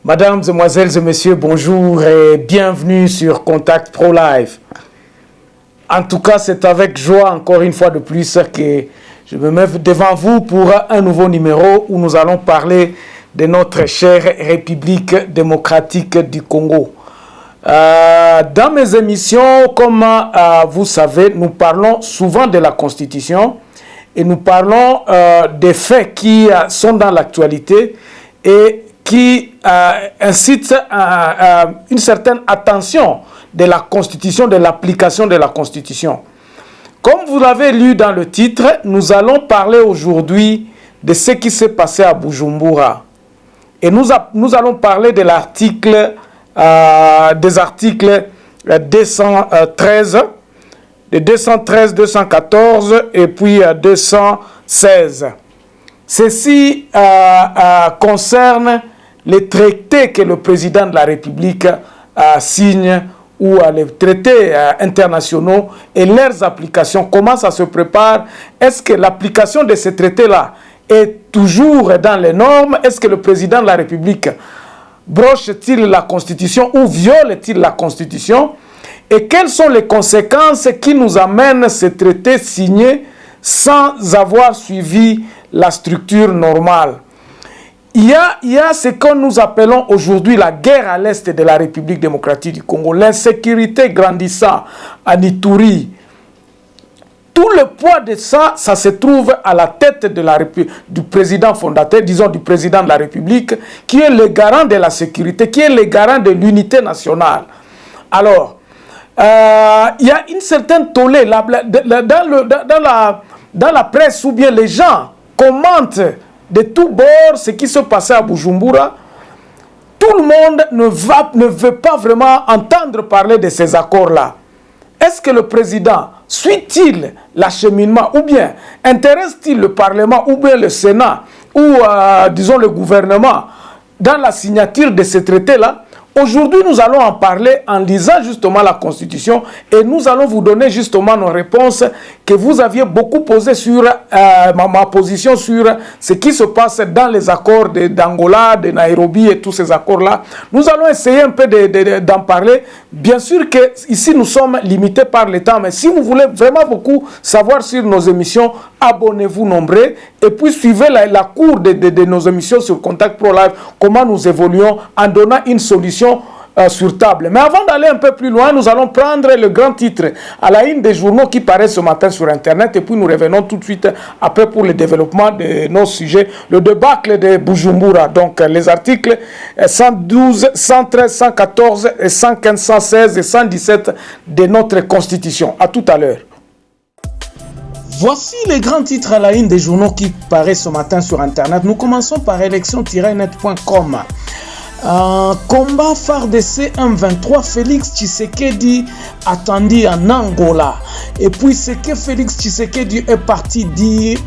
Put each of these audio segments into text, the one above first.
Mesdames, Mesdemoiselles et Messieurs, bonjour et bienvenue sur Contact Pro Live. En tout cas, c'est avec joie, encore une fois de plus, que je me mets devant vous pour un nouveau numéro où nous allons parler de notre chère République démocratique du Congo. Dans mes émissions, comme vous savez, nous parlons souvent de la Constitution et nous parlons des faits qui sont dans l'actualité et qui incite à une certaine attention de la Constitution, de l'application de la Constitution. Comme vous l'avez lu dans le titre, nous allons parler aujourd'hui de ce qui s'est passé à Bujumbura. Et nous allons parler de l'article, des articles 213, de 213, 214 et puis 216. Ceci concerne les traités que le président de la République signe ou les traités internationaux et leurs applications. Comment ça se prépare? Est-ce que l'application de ces traités-là est toujours dans les normes? Est-ce que le président de la République broche-t-il la Constitution ou viole-t-il la Constitution? Et quelles sont les conséquences qui nous amènent ces traités signés sans avoir suivi la structure normale? Il y a ce que nous appelons aujourd'hui la guerre à l'est de la République démocratique du Congo, l'insécurité grandissant à Ituri. Tout le poids de ça se trouve à la tête de du président fondateur, disons du président de la République, qui est le garant de la sécurité, qui est le garant de l'unité nationale. Alors, il y a une certaine tollée dans la presse, ou bien les gens commentent de tous bords ce qui se passait à Bujumbura. Tout le monde ne veut pas vraiment entendre parler de ces accords-là. Est-ce que le président suit-il l'acheminement ou bien intéresse-t-il le Parlement ou bien le Sénat ou disons le gouvernement dans la signature de ces traités-là? Aujourd'hui, nous allons en parler en lisant justement la Constitution et nous allons vous donner justement nos réponses que vous aviez beaucoup posées sur ma position sur ce qui se passe dans les accords d'Angola, de Nairobi et tous ces accords-là. Nous allons essayer un peu d'en parler. Bien sûr que ici nous sommes limités par le temps, mais si vous voulez vraiment beaucoup savoir sur nos émissions, abonnez-vous nombreux et puis suivez la cour de nos émissions sur Contact Pro Live, comment nous évoluons en donnant une solution sur table. Mais avant d'aller un peu plus loin, nous allons prendre le grand titre à la une des journaux qui paraît ce matin sur Internet et puis nous revenons tout de suite après pour le développement de nos sujets. Le débâcle de Bujumbura, donc les articles 112, 113, 114, 115, 116 et 117 de notre Constitution. À tout à l'heure. Voici les grands titres à la une des journaux qui paraissent ce matin sur Internet. Nous commençons par élection-net.com. Combat FARDC M23, Félix Tshisekedi attendu en Angola. Et puis ce que Félix Tshisekedi est parti dire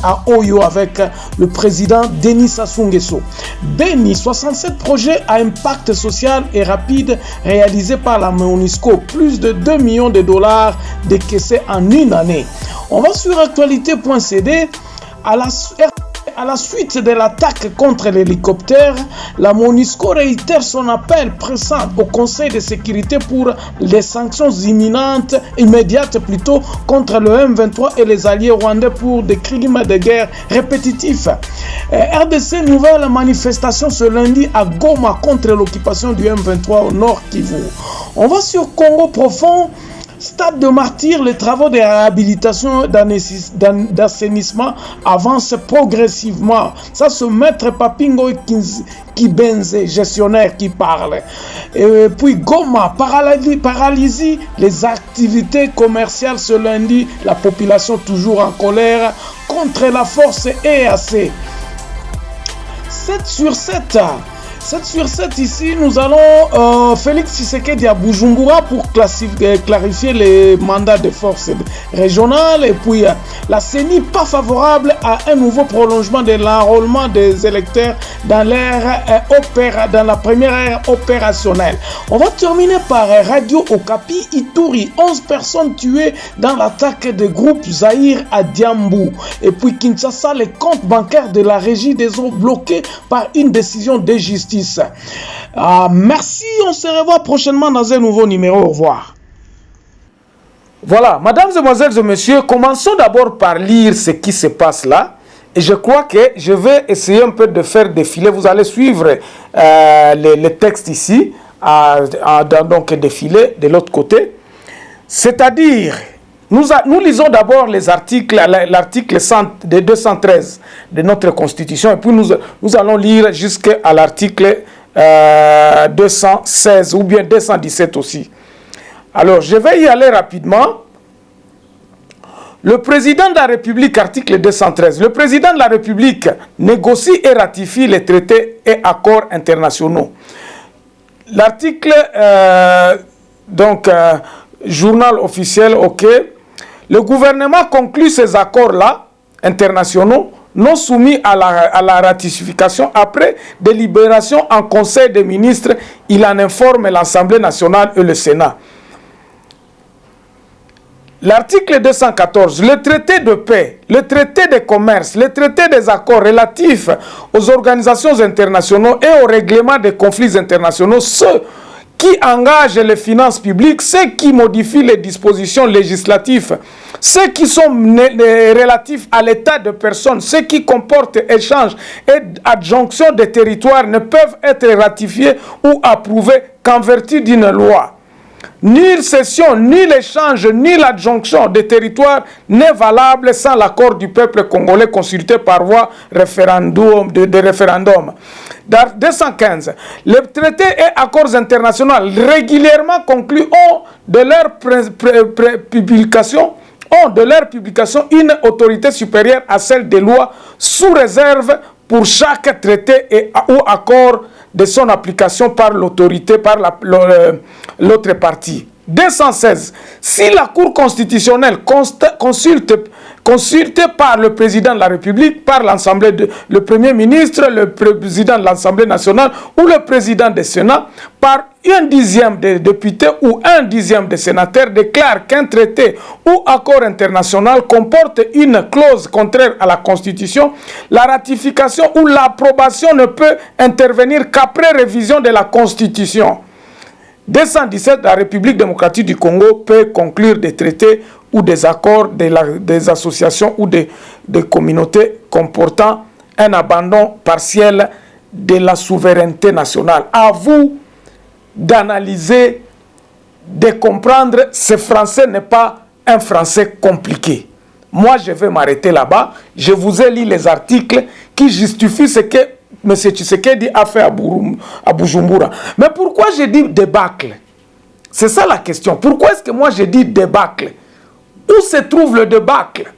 à Oyo avec le président Denis Sassou Nguesso. Beni, 67 projets à impact social et rapide réalisés par la MONUSCO. Plus de 2 millions de dollars décaissés en une année. On va sur actualité.cd. À la suite de l'attaque contre l'hélicoptère, la MONUSCO réitère son appel pressant au Conseil de sécurité pour les sanctions immédiates contre le M23 et les alliés rwandais pour des crimes de guerre répétitifs. RDC, nouvelle manifestation ce lundi à Goma contre l'occupation du M23 au Nord Kivu. On va sur Congo profond. Stade de Martyr, les travaux de réhabilitation d'assainissement avancent progressivement. Ça, c'est Maître Papingo Kibenze, gestionnaire, qui parle. Et puis Goma, paralysie les activités commerciales ce lundi. La population toujours en colère contre la force EAC. 7 sur 7. 7 sur 7 ici, nous allons Félix Tshisekedi à Bujumbura pour clarifier les mandats de forces régionales et puis la CENI pas favorable à un nouveau prolongement de l'enrôlement des électeurs dans la première ère opérationnelle. On va terminer par Radio Okapi Ituri, 11 personnes tuées dans l'attaque des groupes Zahir à Diambou. Et puis Kinshasa, les comptes bancaires de la régie des eaux bloqués par une décision de justice. justice. Merci, on se revoit prochainement dans un nouveau numéro. Au revoir. Voilà, mesdames, mesdemoiselles et messieurs, commençons d'abord par lire ce qui se passe là. Et je crois que je vais essayer un peu de faire défiler. Vous allez suivre les textes ici, donc défiler de l'autre côté. C'est-à-dire, nous lisons d'abord les articles, l'article 213 de notre Constitution, et puis nous allons lire jusqu'à l'article 216 ou bien 217 aussi. Alors, je vais y aller rapidement. Le président de la République, article 213, le président de la République négocie et ratifie les traités et accords internationaux. L'article, journal officiel, ok. Le gouvernement conclut ces accords-là, internationaux, non soumis à la ratification. Après délibération en Conseil des ministres, il en informe l'Assemblée nationale et le Sénat. L'article 214, le traité de paix, le traité de commerce, le traité des accords relatifs aux organisations internationales et au règlement des conflits internationaux, ceux qui engagent les finances publiques, ceux qui modifient les dispositions législatives, ceux qui sont relatifs à l'état de personnes, ceux qui comportent échange et adjonction des territoires ne peuvent être ratifiés ou approuvés qu'en vertu d'une loi. Ni cession, ni l'échange, ni l'adjonction des territoires n'est valable sans l'accord du peuple congolais consulté par voie de référendum. Dans 215, les traités et accords internationaux régulièrement conclus ont de leur publication une autorité supérieure à celle des lois sous réserve pour chaque traité ou accord de son application par l'autorité, par l'autre partie. 216. Si la Cour constitutionnelle consultée par le président de la République, par l'Assemblée, le Premier ministre, le président de l'Assemblée nationale ou le président du Sénat, par un dixième des députés ou un dixième des sénateurs déclare qu'un traité ou accord international comporte une clause contraire à la Constitution, la ratification ou l'approbation ne peut intervenir qu'après révision de la Constitution. 217, la République démocratique du Congo peut conclure des traités ou des accords des associations ou des communautés comportant un abandon partiel de la souveraineté nationale. À vous d'analyser, de comprendre, ce français n'est pas un français compliqué. Moi, je vais m'arrêter là-bas. Je vous ai lu les articles qui justifient ce que M. Tshisekedi a fait à Bujumbura. Mais pourquoi je dis débâcle? C'est ça la question. Pourquoi est-ce que moi je dis débâcle? Où se trouve le débâcle?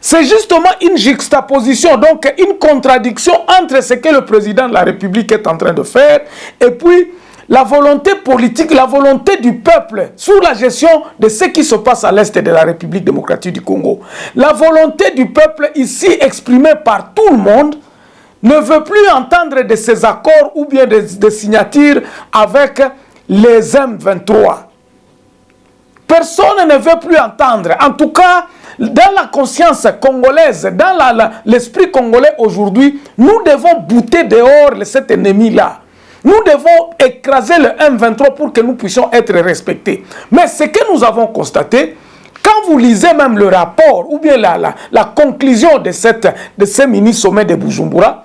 C'est justement une juxtaposition, donc une contradiction entre ce que le président de la République est en train de faire et puis la volonté politique, la volonté du peuple sous la gestion de ce qui se passe à l'est de la République démocratique du Congo. La volonté du peuple ici exprimée par tout le monde ne veut plus entendre de ces accords ou bien des signatures avec les M23. Personne ne veut plus entendre. En tout cas, dans la conscience congolaise, dans l'esprit congolais aujourd'hui, nous devons bouter dehors cet ennemi-là. Nous devons écraser le M23 pour que nous puissions être respectés. Mais ce que nous avons constaté, quand vous lisez même le rapport ou bien la conclusion de ce mini-sommet de Bujumbura,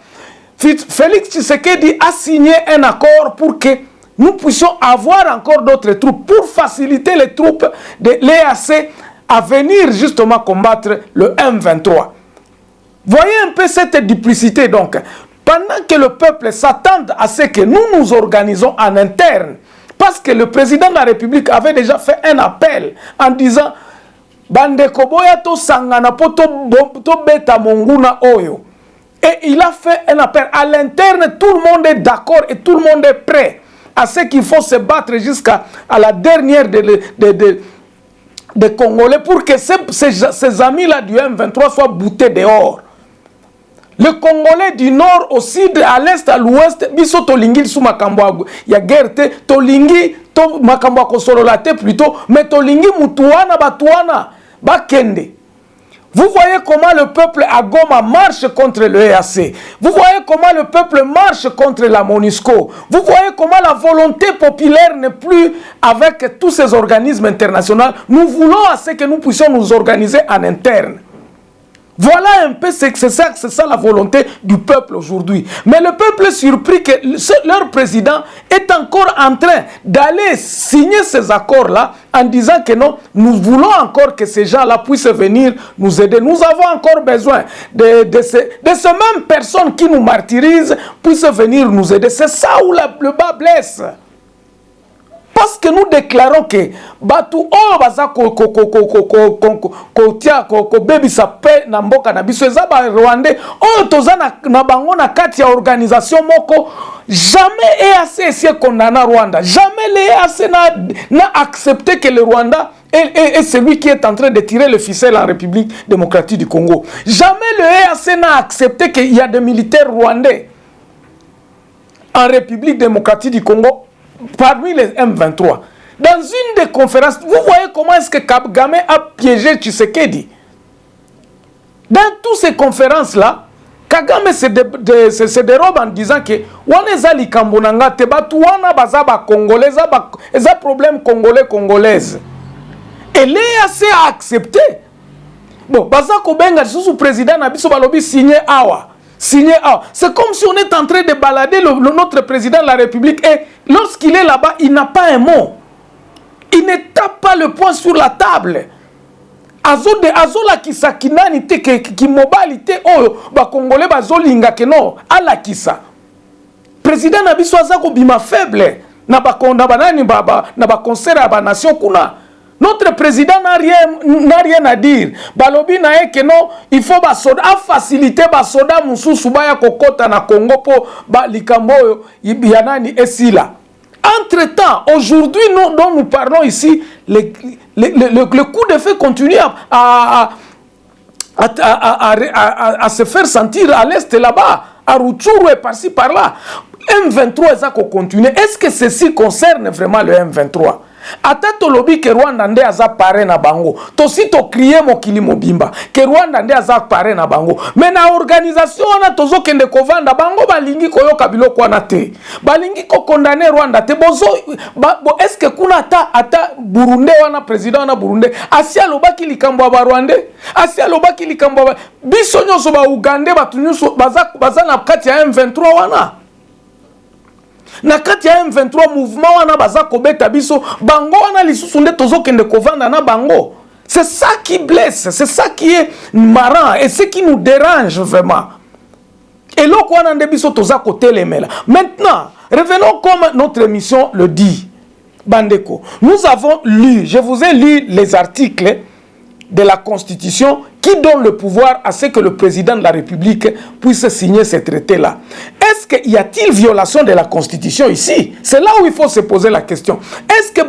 Félix Tshisekedi a signé un accord pour que nous puissions avoir encore d'autres troupes, pour faciliter les troupes de l'EAC à venir justement combattre le M23. Voyez un peu cette duplicité donc. Pendant que le peuple s'attend à ce que nous nous organisons en interne, parce que le président de la République avait déjà fait un appel en disant Bandeko boya to sangana po to beta monguna oyo. Et il a fait un appel à l'interne, tout le monde est d'accord et tout le monde est prêt à ce qu'il faut se battre jusqu'à la dernière des Congolais pour que ces amis-là du M23 soient boutés dehors. Le Congolais du nord au sud, à l'est, à l'ouest, biso tolingi sous makambo ya guerre te, tolingi to makambo kosololate plutôt, mais tolingi mutuana batuana bakende. Vous voyez comment le peuple à Goma marche contre le EAC. Vous voyez comment le peuple marche contre la MONUSCO. Vous voyez comment la volonté populaire n'est plus avec tous ces organismes internationaux. Nous voulons à ce que nous puissions nous organiser en interne. Voilà un peu, c'est ça la volonté du peuple aujourd'hui. Mais le peuple est surpris que leur président est encore en train d'aller signer ces accords-là en disant que non, nous voulons encore que ces gens-là puissent venir nous aider. Nous avons encore besoin de ces mêmes personnes qui nous martyrisent puissent venir nous aider. C'est ça où le bas blesse. Parce que nous déclarons que Batu oh baza ko baby sa pe na mboka na biso ezaba Rwandais oh toza na bango na kati ya organisation moko jamais EAC essaie condamner Rwanda, jamais l'EAC n'a accepté que le Rwanda est celui qui est en train de tirer le ficelle en République démocratique du Congo. Jamais le EAC n'a accepté qu'il y a des militaires rwandais en République démocratique du Congo parmi les M23. Dans une des conférences, vous voyez comment est-ce que Kagame a piégé Tshisekedi. Dans toutes ces conférences-là, Kagame se dérobe en disant que Waneza Likambonanga Tebatu Wana Bazaba Congolais, ça problème congolais-congolaise. Et l'EAC a accepté. Bon, Bazako Benga, sous président Nabiso Balobi signé Awa. C'est comme si on est en train de balader notre président de la République et lorsqu'il est là-bas, il n'a pas un mot. Il ne tape pas le poing sur la table. Azola kisakinani te ki mobilité oh ba congolais bazolinga ke no ala kisa. Président Nabiso azako bima faible na ba kondabanani baba na ba concert à ba nation kuna. Notre président n'a rien à dire. Balobi na que non, il faut faciliter basoda mususu baya kokota na Congo po ba likambo yanani esila. Entre-temps, aujourd'hui dont nous parlons ici, le coup de feu continue à se faire sentir à l'est là-bas, à Rutshuru et par-ci par-là. M23 ça continue. Est-ce que ceci concerne vraiment le M23? Ata tolobi ke Rwanda nde aza pare na bango. Tosi to kriye mokili mobimba. Ke Rwanda nde aza pare na bango. Mais na organisation wana tozo kende kovanda bango balingi koyoka biloko wana te. Balingi ko condamner Rwanda te. Est-ce que kuna ata Burundi wana président wana Burundi asia lobaki likambo ba Rwandais? Asia lobaki likambo ba biso nyoso ba Uganda batu nyoso baza na kati ya M23 wana. Na kati ya M23 mouvement wana baza kobeta biso bango wana lisusu nde tozokende kovanda na bango. C'est ça qui blesse, c'est ça qui est marrant et ce qui nous dérange vraiment. Et là wana nde biso toza kotelemela. Maintenant, revenons comme notre émission le dit. Bandeko, nous avons lu, je vous ai lu les articles de la Constitution qui donne le pouvoir à ce que le président de la République puisse signer ces traités-là. Est-ce qu'il y a-t-il violation de la Constitution ici? C'est là où il faut se poser la question. Est-ce que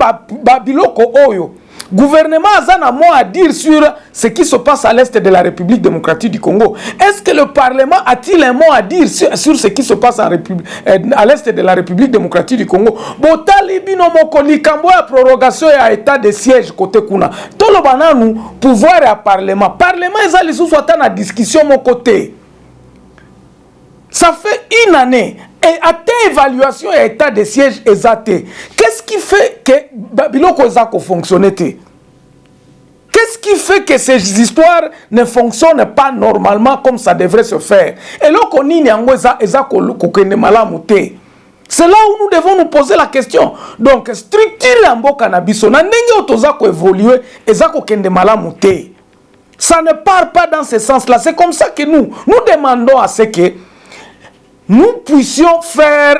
Babiloko Oyo, gouvernement a un mot à dire sur ce qui se passe à l'est de la République démocratique du Congo? Est-ce que le Parlement a-t-il un mot à dire sur ce qui se passe à l'est de la République démocratique du Congo? Botali bino moko likambo ya prorogation ya état de siège côté kuna. Tolo bananu pouvoir à Parlement. Parlement ezali sous soit na discussion mon côté. Ça fait une année. Et à tes évaluations et état de siège exacté, qu'est-ce qui fait que Babiloko Ezako fonctionne? Qu'est-ce qui fait que ces histoires ne fonctionnent pas normalement comme ça devrait se faire? Et là, c'est là où nous devons nous poser la question. Donc, structure en boka na biso, na ndenge otozako évoluer, ezako kende malamu te. Ça ne part pas dans ce sens-là. C'est comme ça que nous demandons à ce que nous puissions faire